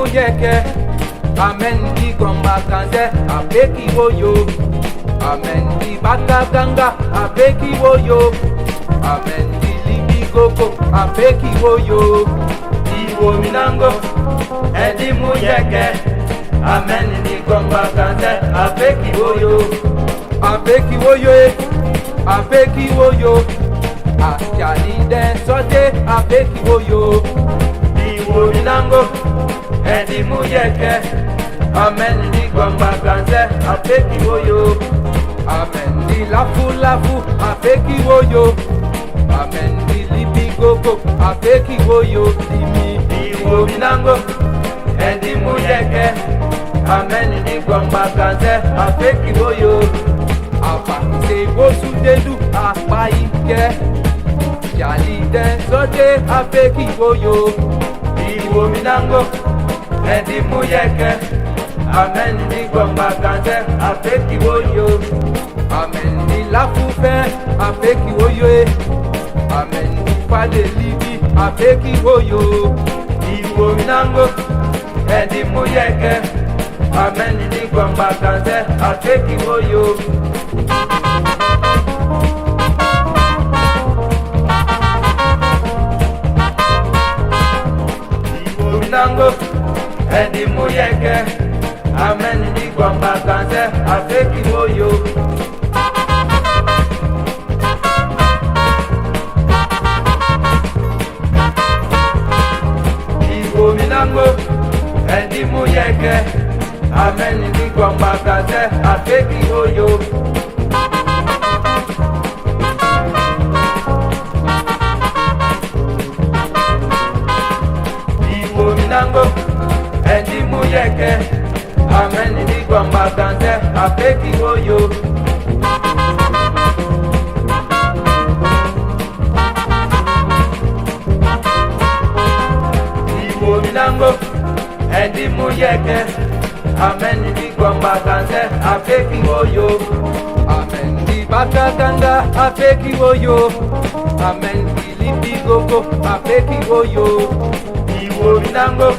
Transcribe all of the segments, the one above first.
muyeke. Amen di gomba kanze apeki woyo. Amen di baka ganga apeki woyo. Amen di libi koko apeki woyo. Iwo minango edi muyeke. Amen di gomba kanze apeki woyo. Apeki woyo apeki woyo. Asiali den sote apeki woyo. Iwo minango edi muyeke. Amen di gomba kanze apeki woyo. Amen di lafu apeki woyo. Amen di libi gogo apeki woyo. Dimi iwo minango edi muyeke. Amen di gomba kanze apeki woyo. Apa se wosu dedu apa ike. Yali den sote apeki woyo. Iwo minango edi muyeke. Amen di gomba kanze apeki woyo. Amen di lafufe apeki woyo. Amen di pale libi apeki woyo. Iwo minango edi muyeke. Amen di gomba kanze apeki woyo. Iwo minango edi muyeke. Amen di gomba kanze apeki woyo. Iwo minango edi muyeke. Amen di gomba kanze apeki woyo. Iwo minango edi muyeke. Amen di gomba kanze apeki woyo. Iwo minango edi muyeke. Amen di gomba kanze apeki woyo. Amen di baka ganga apeki woyo. Amen di libi gogo apeki woyo. Iwo minango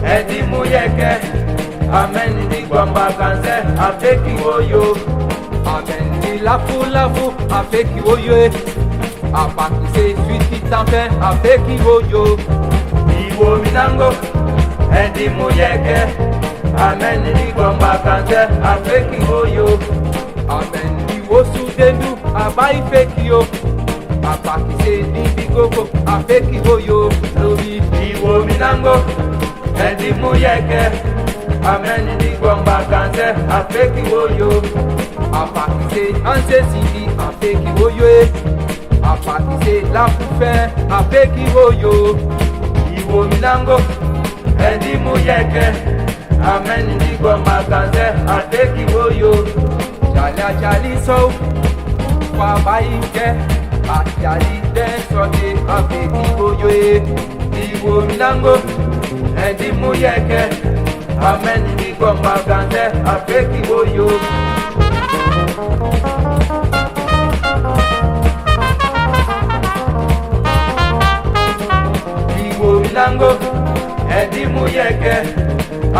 edi muyeke. Amen di gomba kanze apeki woyo. Amen di lafu apeki woyo. Apaki se switi tampe apeki woyo. Iwo minango edi muyeke. Amen di gomba kanze apeki woyo. Amen di wosu dendu abai feki yo. Apaki se libi gogo apeki woyo. Lobi iwo minango edi muyeke. Amen di gomba kanze apeki woyo. Apaki se anse sidi apeki woyo. Apaki se lafufe apeki woyo. Iwo minango edi muyeke. Amen di gomba kanze apeki woyo. Jali so kwa baike. Jali den sote apeki woyo. Iwo minango edi muyeke. Amen di gomba kanze apeki woyo. Iwo minango edi muyeke.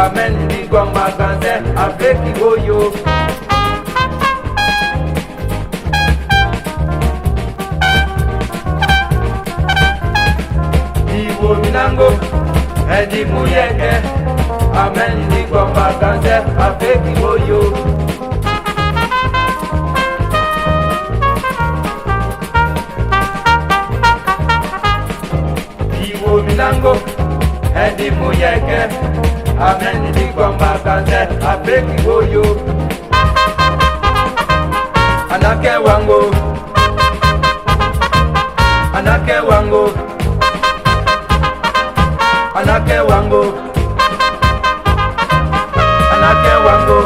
Amen di gomba kanze apeki woyo. Iwo minango edi muyeke. Amen di gomba kanze apeki woyo. Iwo minango edi muyeke. Amen di gomba kanze apeki woyo. Anake wango. Anake wango. Anake wango. Anake wango.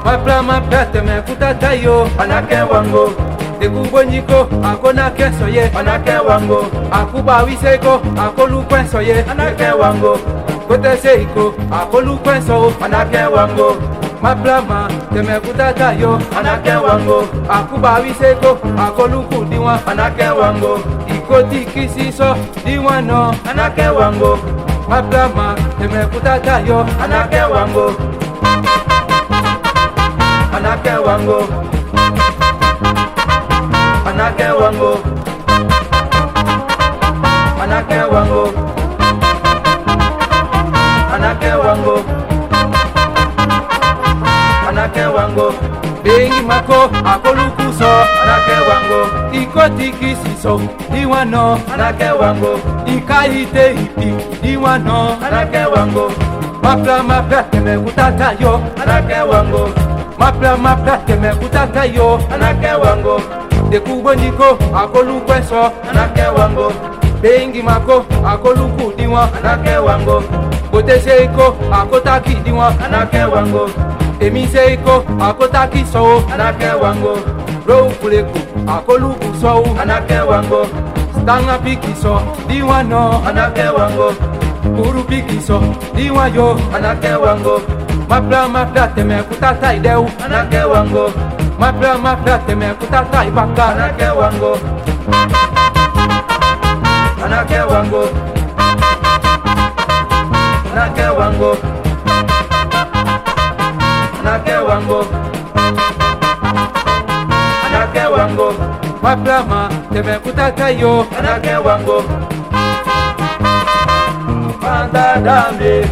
Maplama pete me kutata yo. Anake wango. Dekubonyiko akona kesoye. Anake wango. Akuba wiseko akolu kwensoye. Anake wango. Kote seiko akolu kwenso. Anake wango. Maplama teme kutata yo. Anake wango. Akuba wiseko akolu kudiwa. Anake wango. Ikoti kisiso diwa no. Anake wango. maplama temekutata yo anake wangu anake wangu anake wangu anake wangu anake wangu anake wangu bengi mako akolukuso anake wangu ikotikisiso iwano anake wangu ikaite ipi iwano anake wangu mapla temekutata yo anake wangu mapla temekutata yo anake wangu dekuboniko akolukweso anake wangu bengi mako akolukudiwa anake wangu boteseiko akotakidiwa anake wangu emiseiko akotakiso anake wangu roukuleku akolukuso anake wangu stanga pikiso diwano anake wangu kuru pikiso diwayo anake wangu mapla temekutata ideu anake wangu mapla temekutata ibaka anake wangu anake wangu anake wangu anake wangu anake wangu maplama temekutata yo anake wangu panda dame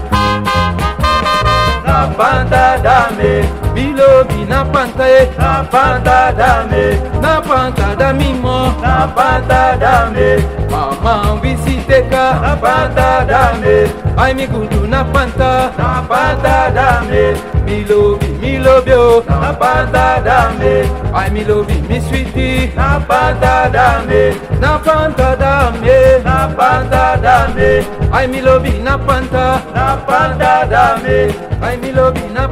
na panda dame bilobi na pantae na panda dame na panta damimo na panda dame mama visiteka na panda dame ai migudu na panta dame milobio na panta dame ai milobi mi sweetie na panta dame na panta dame na panta dame ai milobi na panta dame ai milobi na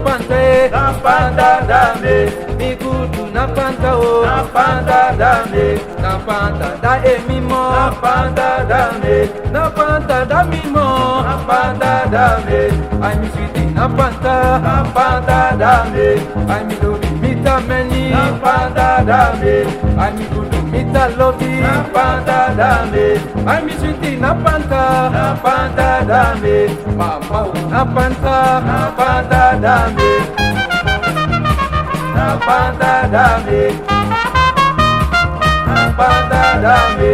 panta dame migudu na panta o na panta da emimo na panta damimo na panta dame ai mi sweetie na panta dame ai mi lobi mitameni na panta dame ai mi gudu mitalobi na panta dame ai mi sweetie na panta dame mama o na panta dame na panta dame na panta dame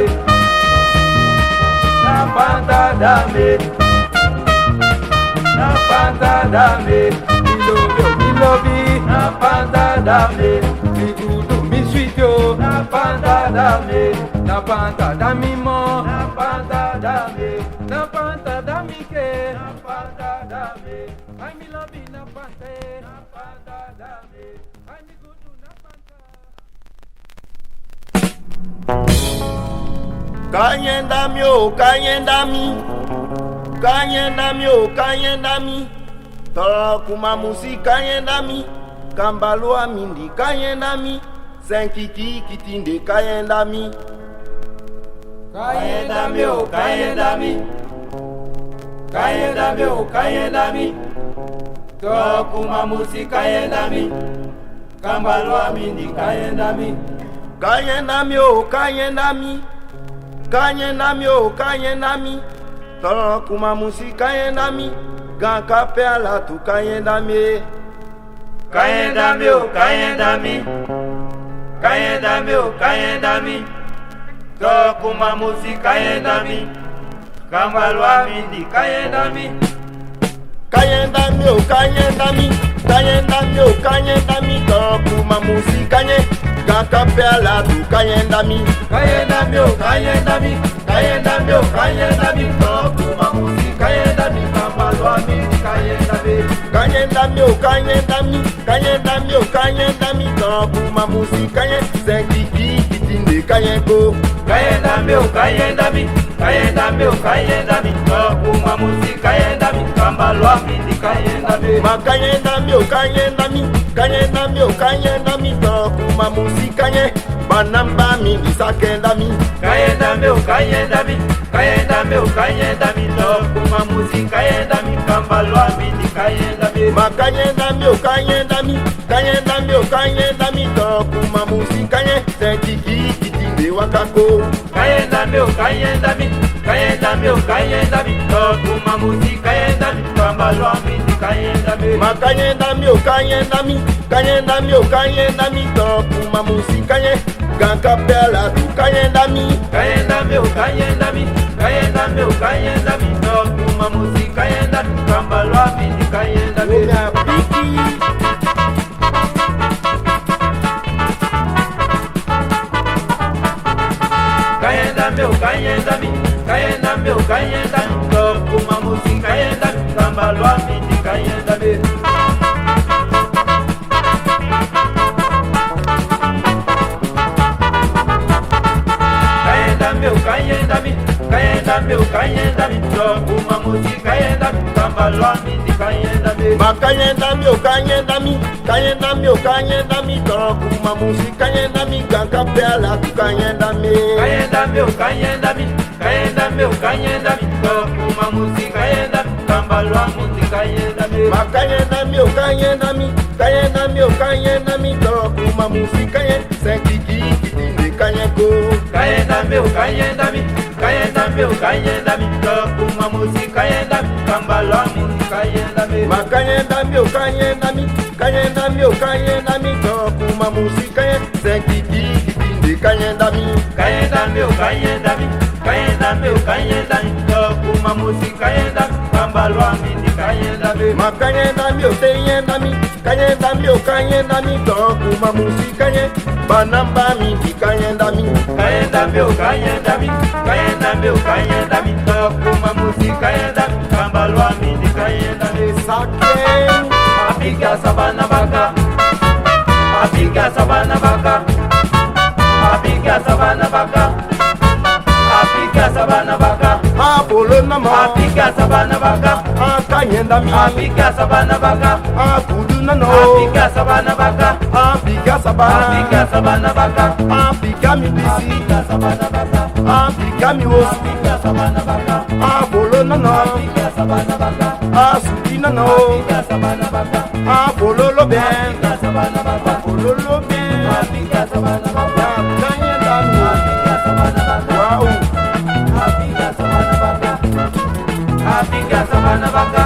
na panta dame na panta dame milobi na panta dame migudu mi sweet yo na panta damimo na panta damike na panta dame ai milobi na panta dame ai migudu na panta kanyendami o kanyendami tokumamusi kanyendami kambalua mindi kanyendami senkiki kitinde kanyendami kanyendami tokumamusi kanyendami kambalua mindi kanyendami kanyendami tokumamusi kanyendami gankape ala tu kanyendami tokumamusi kanyendami kambalua mindi kanyendami tokumamusi kanye gankape ala tu kanyendami kanyendami tokumamusi kanyendami kambalua mindi kanyendami tokumamusi kanye senkiki kitinde kanyeko kanyendami tokumamusi kanyendami kambalua mindi kanyendami kanyendami tokumamusi kanye banamba mindi sakendami kanyendami tokumamusi kanyendami kambalua mindi kanyendami kanyendami tokumamusi kanye senkiki kitinde wakako kanyendami kayenda mi o kayenda mi kuma musi kayenda mi kamba lwa mi kayenda mi makayenda mi o kayenda mi kayenda mi o kayenda mi kuma musi kaye ganka pela tu kayenda mi kayenda mi o kayenda mi kayenda mi o kayenda mi kuma musi kayenda mi kamba lwa mi kayenda mi oya piki kayenda mi o kayenda mi kayenda mi o kayenda mi kuma musi kayenda mi kamba lwa mi kayenda mi kayenda mi o kayenda mi kayenda mi o kayenda mi kuma musi kayenda mi kamba lwa mi kayenda mi makayenda mi o kayenda mi kayenda mi o kayenda mi kuma musi kayenda mi ganka pela tu kayenda mi kayenda mi o kayenda mi kayenda mi o kayenda mi kuma musi kayenda mi kamba lwa mi kayenda mi makayenda mi o kayenda mi kayenda mi o kayenda mi kuma musi kaye sekiki kitinde kayeko kayenda mi o kayenda mi kayenda mi o kayenda mi kuma musi kayenda mi kamba lwa mi kayenda mi makayenda mi o kayenda mi kayenda mi o kayenda mi kuma musi kaye sekiki kitinde kayenda mi kayenda mi o kayenda mi kayenda mi o kayenda mi kuma musi kayenda mi kamba lwa mi kayenda mi makayenda mi o teyenda mi kayenda mi o kayenda mi kuma musi kaye banamba mi kayenda mi kayenda mi o kayenda mi kayenda mi o kayenda mi kuma musi kayenda mi kamba lwa mi kayenda mi saken Afrika sabana baka Afrika sabana baka Afrika sabana baka Afrika sabana baka apolo nama Afrika sabana baka akayenda mi Afrika sabana baka akudu nano Afrika sabana baka Afrika sabana Afrika sabana baka Afrika mi bisi Afrika sabana baka Afrika mi wosu Afrika sabana baka apolo nano Afrika sabana baka asuki nano Afrika sabana baka apolo lo ben Afrika sabana baka apolo lo ben Afrika sabana baka akayenda mi Afrika sabana baka wow Afrika sabana baka Afrika sabana baka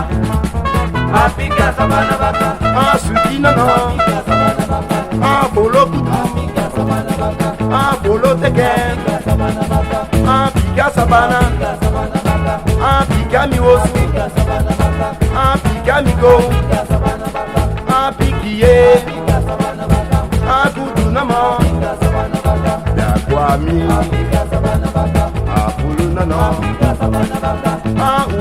Afrika sabana baka asuki nano Afrika sabana baka apolo kudu Afrika sabana baka apolo teken Afrika sabana baka Afrika sabana Afrika sabana baka Afrika mi wosu Afrika sabana baka Afrika mi go Afrika sabana baka Apikiye Afrika sabana baka akudu nama Afrika sabana baka yakwami Afrika sabana baka apolo nano Afrika sabana baka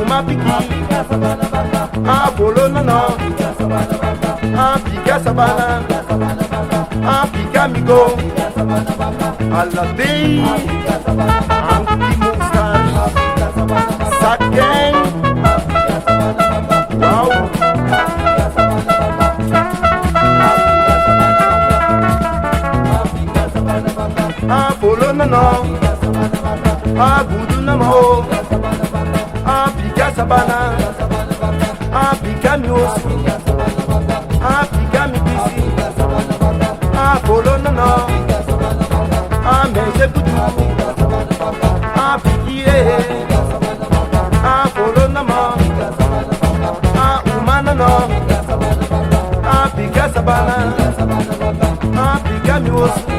umapiki Afrika sabana baka apolo nano Afrika sabana baka Afrika sabana Afrika sabana baka Afrika mi go Afrika sabana baka alatei Afrika sabana baka anti mustan Afrika sabana baka saken Afrika sabana baka wow Afrika sabana baka Afrika sabana baka Afrika sabana baka apolo nano Afrika sabana baka agudu namo Afrika sabana baka Afrika sabana sabana baka Afrika mi wosu Afrika sabana baka Afrika mi bisi Afrika sabana baka apolo nano Afrika sabana baka amese kudu Afrika sabana baka apikiye Afrika sabana baka apolo namo Afrika sabana baka umana no Afrika sabana baka Afrika sabana sabana baka Afrika mi wosu